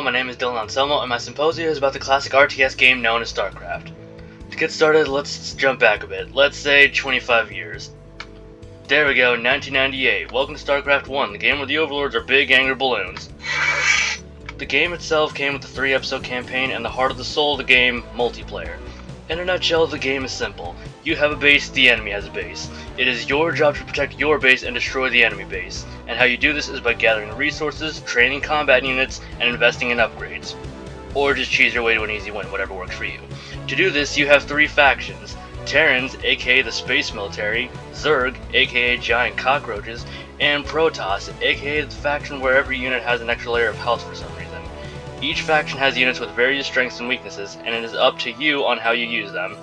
my name is Dylan Anselmo, and my symposium is about the classic RTS game known as StarCraft. To get started, let's jump back a bit. Let's say 25 years. There we go, 1998. Welcome to StarCraft 1, the game where the overlords are big, angry balloons. The game itself came with a 3-episode campaign and the heart of the soul of the game, multiplayer. In a nutshell, the game is simple. You have a base, the enemy has a base. It is your job to protect your base and destroy the enemy base. And how you do this is by gathering resources, training combat units, and investing in upgrades. Or just cheese your way to an easy win, whatever works for you. To do this, you have 3 factions. Terrans, aka the Space Military, Zerg, aka Giant Cockroaches, and Protoss, aka the faction where every unit has an extra layer of health for some reason. Each faction has units with various strengths and weaknesses, and it is up to you on how you use them.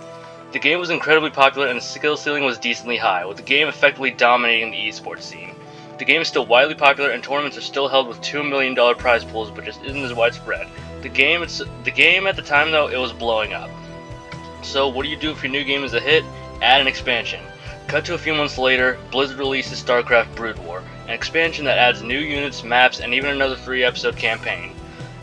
The game was incredibly popular and the skill ceiling was decently high, with the game effectively dominating the esports scene. The game is still widely popular and tournaments are still held with $2 million prize pools, but just isn't as widespread. The game at the time though, it was blowing up. So what do you do if your new game is a hit? Add an expansion. Cut to a few months later, Blizzard releases StarCraft Brood War, an expansion that adds new units, maps, and even another 3-episode campaign.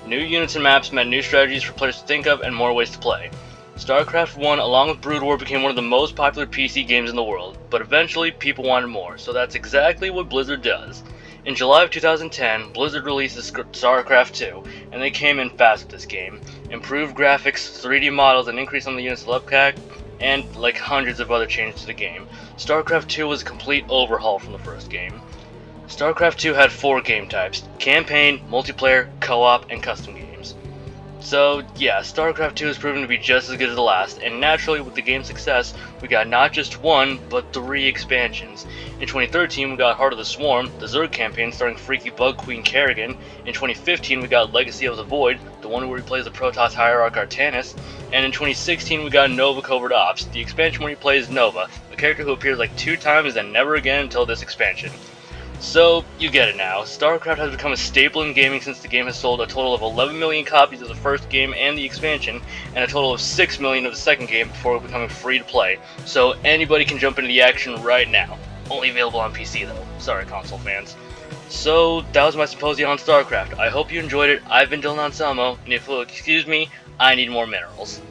New units and maps meant new strategies for players to think of and more ways to play. StarCraft 1 along with Brood War became one of the most popular PC games in the world, but eventually people wanted more, so that's exactly what Blizzard does. In July of 2010, Blizzard releases StarCraft 2, and they came in fast with this game. Improved graphics, 3D models, and increase on the unit's level cap, and like hundreds of other changes to the game. StarCraft 2 was a complete overhaul from the first game. StarCraft 2 had 4 game types: campaign, multiplayer, co-op, and custom games. So yeah, StarCraft 2 has proven to be just as good as the last, and naturally with the game's success, we got not just 1, but 3 expansions. In 2013 we got Heart of the Swarm, the Zerg campaign starring freaky Bug Queen Kerrigan. In 2015 we got Legacy of the Void, the one where he plays the Protoss Hierarch Artanis. And in 2016 we got Nova Covert Ops, the expansion where he plays Nova, a character who appears like 2 times and never again until this expansion. So, you get it now. StarCraft has become a staple in gaming since the game has sold a total of 11 million copies of the first game and the expansion, and a total of 6 million of the second game before becoming free to play. So anybody can jump into the action right now. Only available on PC though. Sorry console fans. So, that was my symposium on StarCraft. I hope you enjoyed it. I've been Dylan Anselmo, and if you'll excuse me, I need more minerals.